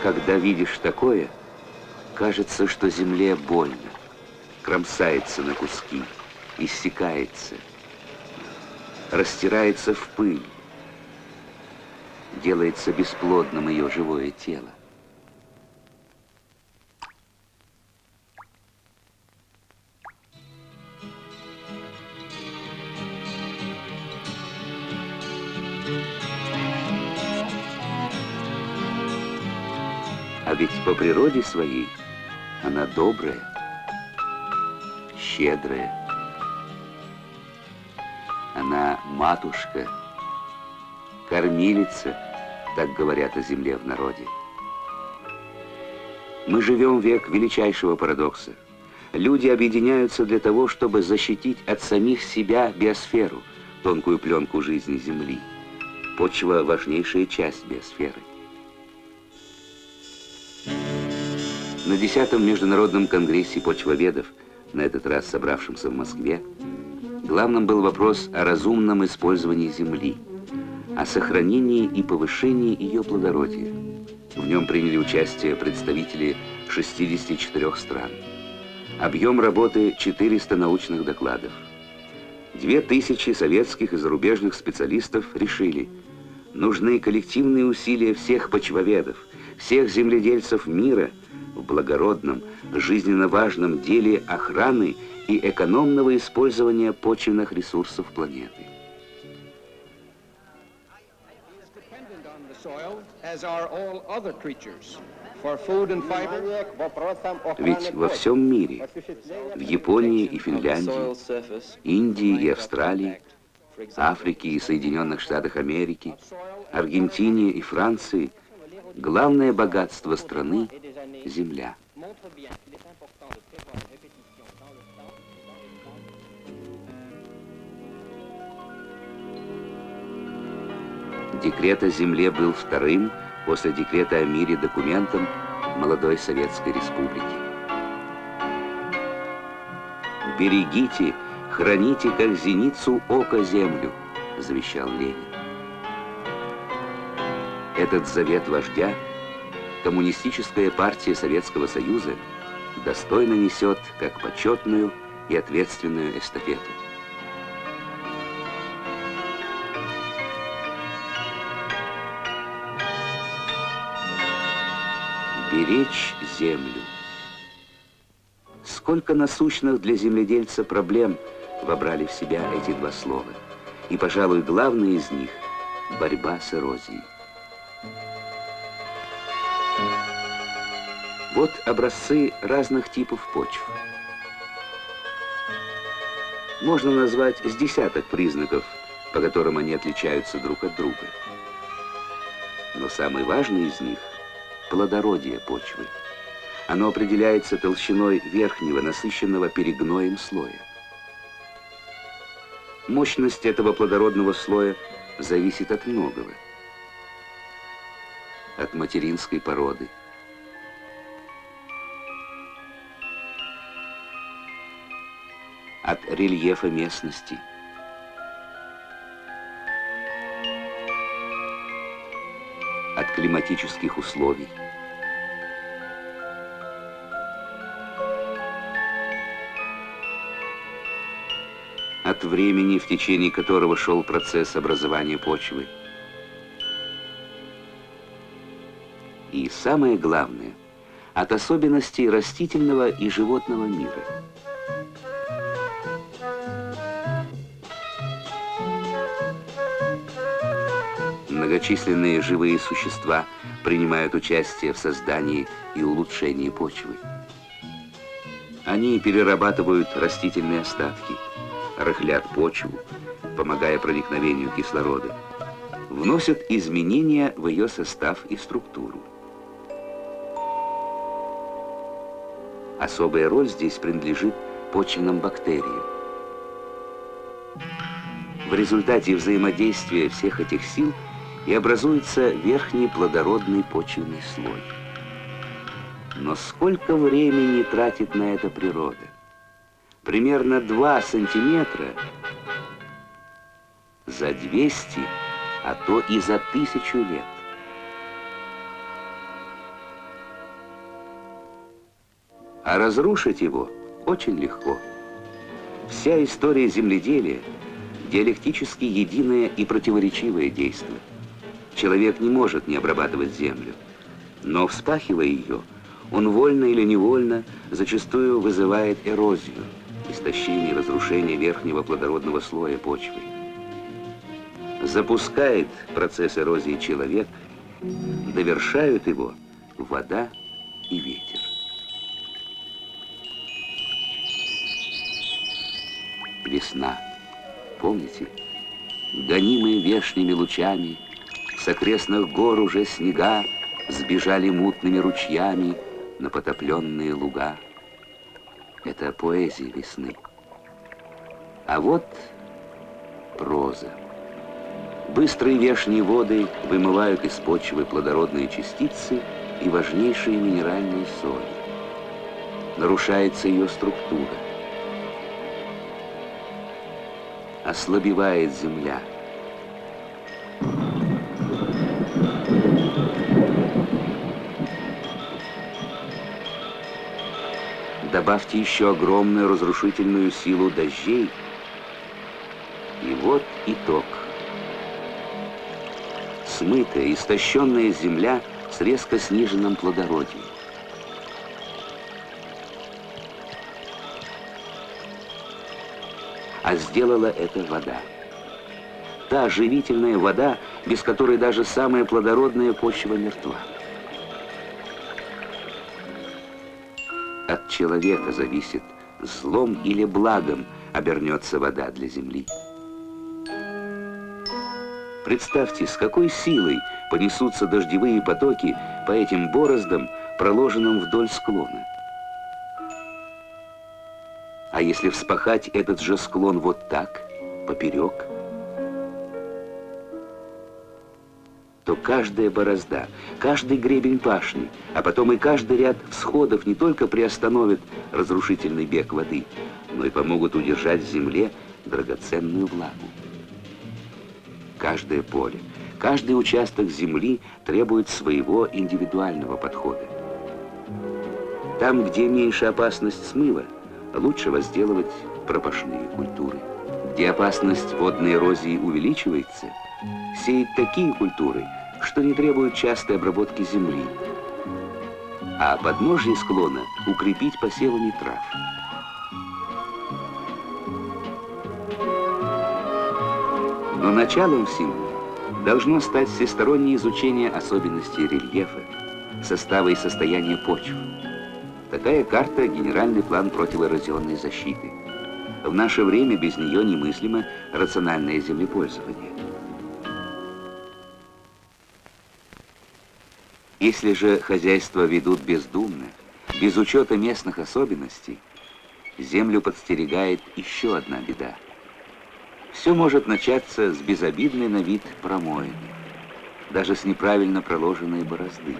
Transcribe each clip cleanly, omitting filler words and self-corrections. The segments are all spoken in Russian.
Когда видишь такое, кажется, что земле больно, кромсается на куски, иссякается, растирается в пыль, делается бесплодным ее живое тело. А ведь по природе своей она добрая, щедрая. Она матушка, кормилица, так говорят о земле в народе. Мы живем в век величайшего парадокса. Люди объединяются для того, чтобы защитить от самих себя биосферу, тонкую пленку жизни Земли. Почва – важнейшая часть биосферы. На 10-м Международном конгрессе почвоведов, на этот раз собравшемся в Москве, главным был вопрос о разумном использовании Земли, о сохранении и повышении ее плодородия. В нем приняли участие представители 64 стран. Объем работы – 400 научных докладов. 2000 советских и зарубежных специалистов решили, нужны коллективные усилия всех почвоведов, всех земледельцев мира в благородном, жизненно важном деле охраны и экономного использования почвенных ресурсов планеты. Ведь во всем мире, в Японии и Финляндии, Индии и Австралии, Африке и Соединенных Штатах Америки, Аргентине и Франции, главное богатство страны – земля. Декрет о земле был вторым после декрета о мире документом молодой Советской Республики. «Берегите, храните, как зеницу ока землю», — завещал Ленин. Этот завет вождя Коммунистическая партия Советского Союза достойно несет как почетную и ответственную эстафету. Беречь землю. Сколько насущных для земледельца проблем вобрали в себя эти два слова. И, пожалуй, главное из них – борьба с эрозией. Вот образцы разных типов почв. Можно назвать с десяток признаков, по которым они отличаются друг от друга. Но самый важный из них – плодородие почвы. Оно определяется толщиной верхнего, насыщенного перегноем слоя. Мощность этого плодородного слоя зависит от многого. От материнской породы, от рельефа местности, от климатических условий, от времени, в течение которого шел процесс образования почвы. И самое главное, от особенностей растительного и животного мира. Многочисленные живые существа принимают участие в создании и улучшении почвы. Они перерабатывают растительные остатки, рыхлят почву, помогая проникновению кислорода, вносят изменения в ее состав и структуру. Особая роль здесь принадлежит почвенным бактериям. В результате взаимодействия всех этих сил и образуется верхний плодородный почвенный слой. Но сколько времени тратит на это природа? Примерно 2 сантиметра за 200, а то и за 1000 лет. А разрушить его очень легко. Вся история земледелия – диалектически единое и противоречивое действие. Человек не может не обрабатывать землю, но, вспахивая ее, он вольно или невольно зачастую вызывает эрозию, истощение и разрушение верхнего плодородного слоя почвы. Запускает процесс эрозии человек, довершают его вода и ветер. Весна. Помните? Гонимые вешними лучами, с окрестных гор уже снега сбежали мутными ручьями на потопленные луга. Это поэзия весны. А вот проза. Быстрые вешние воды вымывают из почвы плодородные частицы и важнейшие минеральные соли. Нарушается ее структура. Ослабевает земля. Добавьте еще огромную разрушительную силу дождей, и вот итог. Смытая, истощенная земля с резко сниженным плодородием. А сделала это вода. Та живительная вода, без которой даже самая плодородная почва мертва. От человека зависит, злом или благом обернется вода для земли. Представьте, с какой силой понесутся дождевые потоки по этим бороздам, проложенным вдоль склона. А если вспахать этот же склон вот так, поперек, то каждая борозда, каждый гребень пашни, а потом и каждый ряд всходов не только приостановят разрушительный бег воды, но и помогут удержать в земле драгоценную влагу. Каждое поле, каждый участок земли требует своего индивидуального подхода. Там, где меньше опасность смыва, лучше возделывать пропашные культуры. Где опасность водной эрозии увеличивается, сеять такие культуры, что не требуют частой обработки земли, а подножье склона укрепить посевами трав. Но началом всему должно стать всестороннее изучение особенностей рельефа, состава и состояния почв. Такая карта – генеральный план противоразионной защиты. В наше время без нее немыслимо рациональное землепользование. Если же хозяйство ведут бездумно, без учета местных особенностей, землю подстерегает еще одна беда. Все может начаться с безобидной на вид промоины, даже с неправильно проложенной борозды.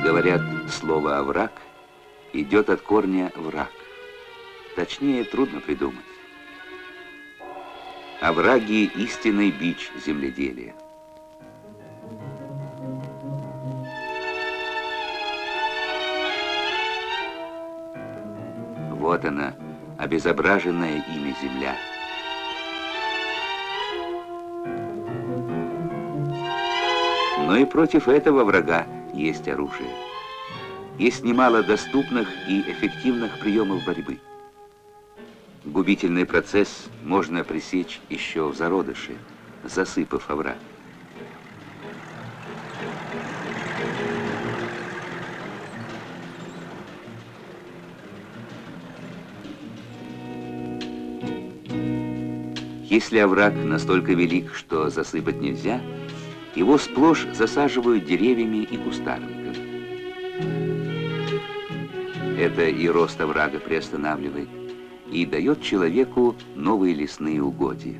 Говорят, слово «овраг» идет от корня «враг». Точнее, трудно придумать. Овраги – истинный бич земледелия. Вот она, обезображенная ими земля. Но и против этого врага есть оружие. Есть немало доступных и эффективных приемов борьбы. Губительный процесс можно пресечь еще в зародыше, засыпав овраг. Если овраг настолько велик, что засыпать нельзя, его сплошь засаживают деревьями и кустарниками. Это и рост оврага приостанавливает, и дает человеку новые лесные угодья.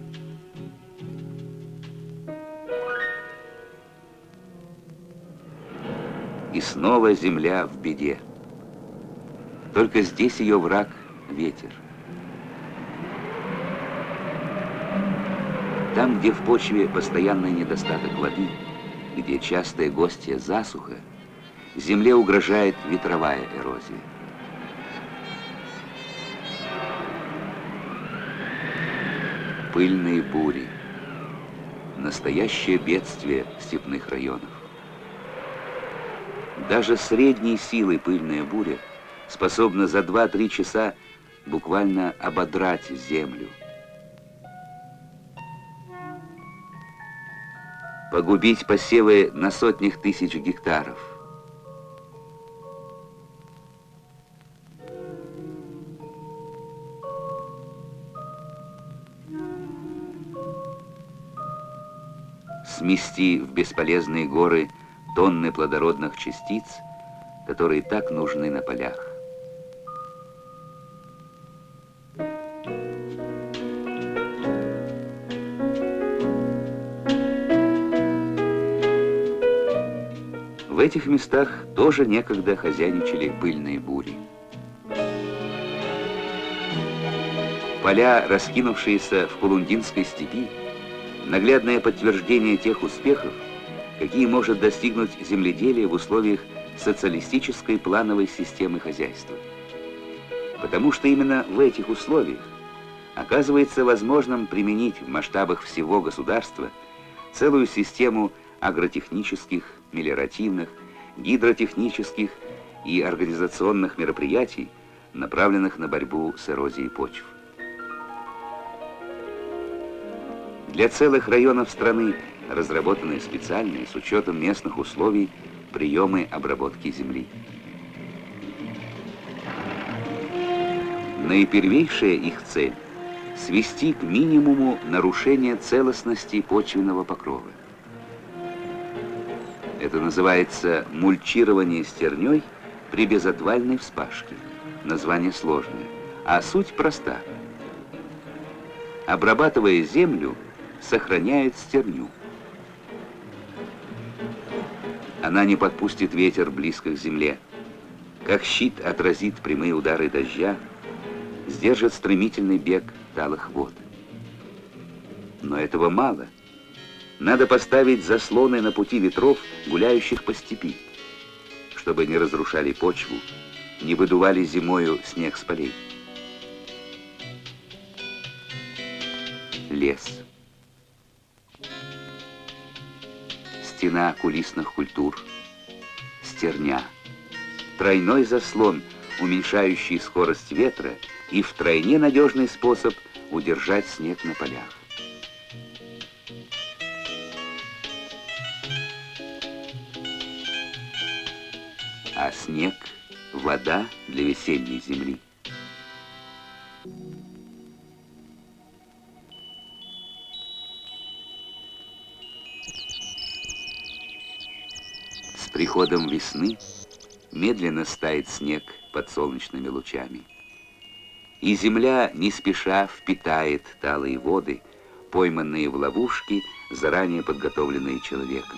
И снова земля в беде. Только здесь ее враг — ветер. Там, где в почве постоянный недостаток воды, где частое гостья засуха, земле угрожает ветровая эрозия. Пыльные бури. Настоящее бедствие степных районов. Даже средней силы пыльная буря способна за 2-3 часа буквально ободрать землю. Погубить посевы на сотнях тысяч гектаров. Смести в бесполезные горы тонны плодородных частиц, которые так нужны на полях. В этих местах тоже некогда хозяйничали пыльные бури. Поля, раскинувшиеся в Кулундинской степи, наглядное подтверждение тех успехов, какие может достигнуть земледелие в условиях социалистической плановой системы хозяйства. Потому что именно в этих условиях оказывается возможным применить в масштабах всего государства целую систему агротехнических, мелиоративных, гидротехнических и организационных мероприятий, направленных на борьбу с эрозией почв. Для целых районов страны разработаны специальные, с учетом местных условий, приемы обработки земли. Наипервейшая их цель — свести к минимуму нарушение целостности почвенного покрова. Это называется мульчирование стерней при безотвальной вспашке. Название сложное, а суть проста. Обрабатывая землю, сохраняет стерню. Она не подпустит ветер близко к земле, как щит отразит прямые удары дождя, сдержит стремительный бег талых вод. Но этого мало. Надо поставить заслоны на пути ветров, гуляющих по степи, чтобы не разрушали почву, не выдували зимою снег с полей. Лес. Стена кулисных культур, стерня, тройной заслон, уменьшающий скорость ветра и втройне надежный способ удержать снег на полях. А снег — вода для весенней земли. С приходом весны медленно стает снег под солнечными лучами. И земля не спеша впитает талые воды, пойманные в ловушки, заранее подготовленные человеком.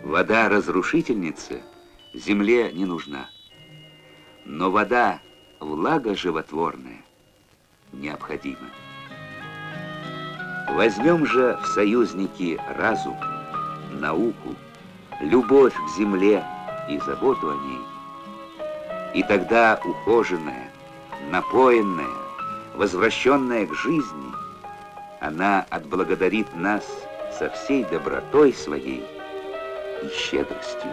Вода-разрушительница земле не нужна, но вода, влага животворная, необходима. Возьмем же в союзники разум, науку, любовь к земле и заботу о ней, и тогда ухоженная, напоенная, возвращенная к жизни, она отблагодарит нас со всей добротой своей и щедростью.